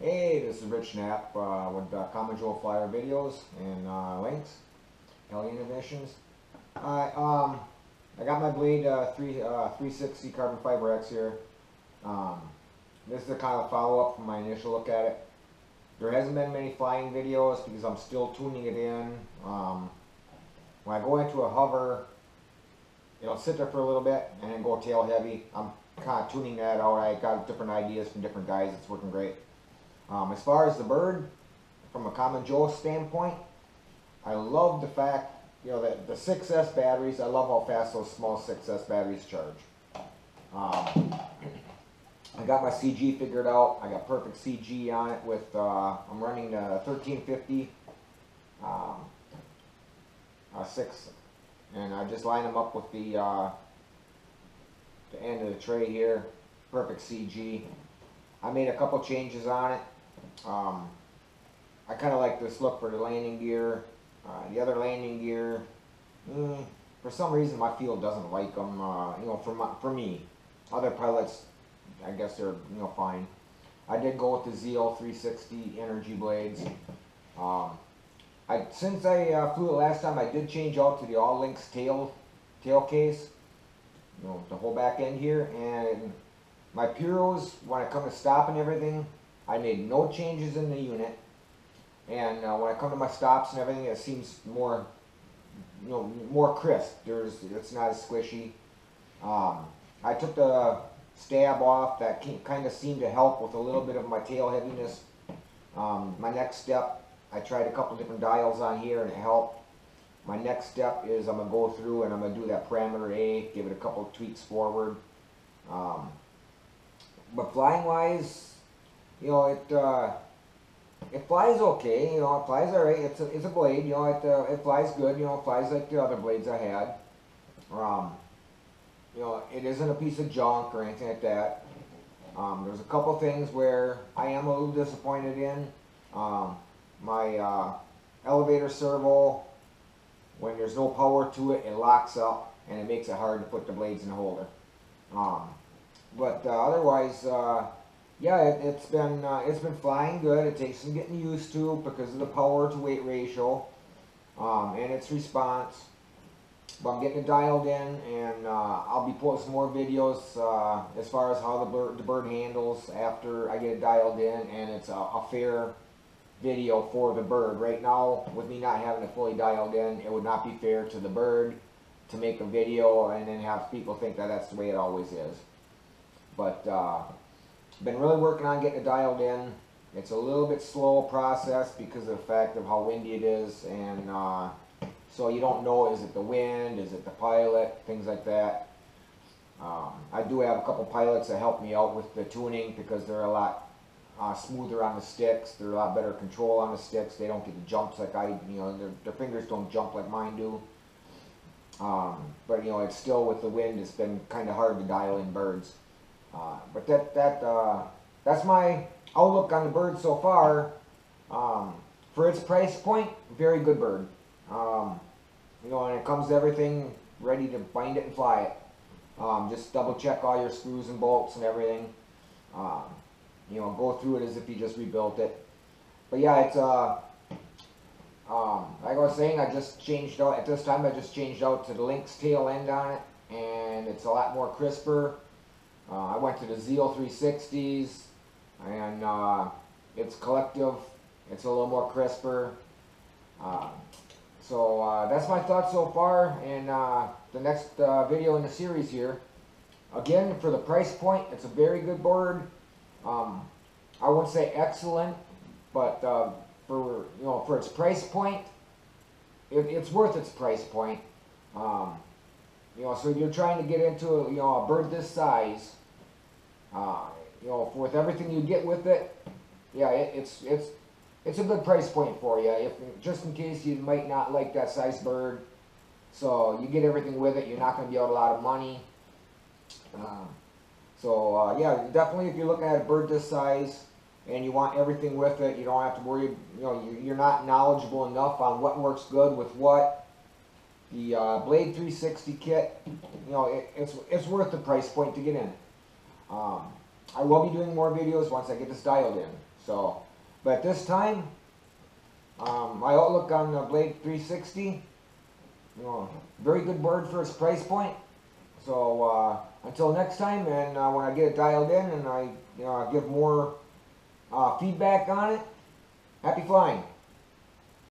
Hey, this is Rich Knapp with Common Joe Flyer videos and links, Alien Emissions. I got my blade 360 carbon fiber X here. Um, this is a kind of follow-up from my initial look at it. There hasn't been many flying videos because I'm still tuning it in. When I go into a hover, it'll sit there for a little bit and then go tail heavy. I'm kind of tuning that out. I got different ideas from different guys. It's working great. As far as the bird, from a Common Joe standpoint, I love the fact, that the 6S batteries, I love how fast those small 6S batteries charge. I got my CG figured out. I got perfect CG on it with, I'm running a 1350 6, and I just line them up with the end of the tray here, perfect CG. I made a couple changes on it. I kind of like this look for the landing gear. The other landing gear, for some reason my field doesn't like them. For me, other pilots, I guess they're fine. I did go with the ZL 360 energy blades. Since I flew it last time, I did change out to the All Links tail case. The whole back end here, and my Puros, when I come to stop and everything, I made no changes in the unit, and when I come to my stops and everything, it seems more, more crisp. It's not as squishy. I took the stab off. That kind of seemed to help with a little bit of my tail heaviness. My next step, I tried a couple different dials on here, and it helped. My next step is I'm gonna go through and I'm gonna do that parameter A, give it a couple of tweaks forward. But flying wise, it flies okay. It flies alright. It's a blade. It flies good. It flies like the other blades I had. It isn't a piece of junk or anything like that. There's a couple things where I am a little disappointed in. My elevator servo, when there's no power to it, it locks up and it makes it hard to put the blades in the holder. But otherwise, yeah, it's been flying good. It takes some getting used to because of the power to weight ratio and its response. But I'm getting it dialed in, and I'll be posting more videos as far as how the bird handles after I get it dialed in, and it's a fair video for the bird. Right now, with me not having it fully dialed in, it would not be fair to the bird to make a video and then have people think that that's the way it always is. But been really working on getting it dialed in. It's a little bit slow process because of the fact of how windy it is, and so you don't know, is it the wind, is it the pilot, things like that. I do have a couple pilots that help me out with the tuning because they're a lot smoother on the sticks. They're a lot better control on the sticks. They don't get the jumps like their fingers don't jump like mine do. But it's still, with the wind, it's been kind of hard to dial in birds. But that's my outlook on the bird so far. For its price point, very good bird. And it comes to everything ready to bind it and fly it. Just double check all your screws and bolts and everything. Go through it as if you just rebuilt it. But yeah, it's like I was saying, I just changed out, at this time I just changed out to the Lynx tail end on it, and it's a lot more crisper. I went to the ZL 360s, and it's collective, it's a little more crisper. So that's my thoughts so far, and the next video in the series here. Again, for the price point, it's a very good bird. I wouldn't say excellent, but for its price point, it's worth its price point. So if you're trying to get into a bird this size, with everything you get with it, yeah, it's a good price point for you. Just in case you might not like that size bird, so you get everything with it. You're not going to be out a lot of money. Yeah, definitely if you're looking at a bird this size and you want everything with it, you don't have to worry, you're not knowledgeable enough on what works good with what. The Blade 360 kit, it's worth the price point to get in. I will be doing more videos once I get this dialed in. So, but at this time, my outlook on the Blade 360, you know, very good board for its price point. So until next time, and when I get it dialed in and I give more feedback on it, happy flying.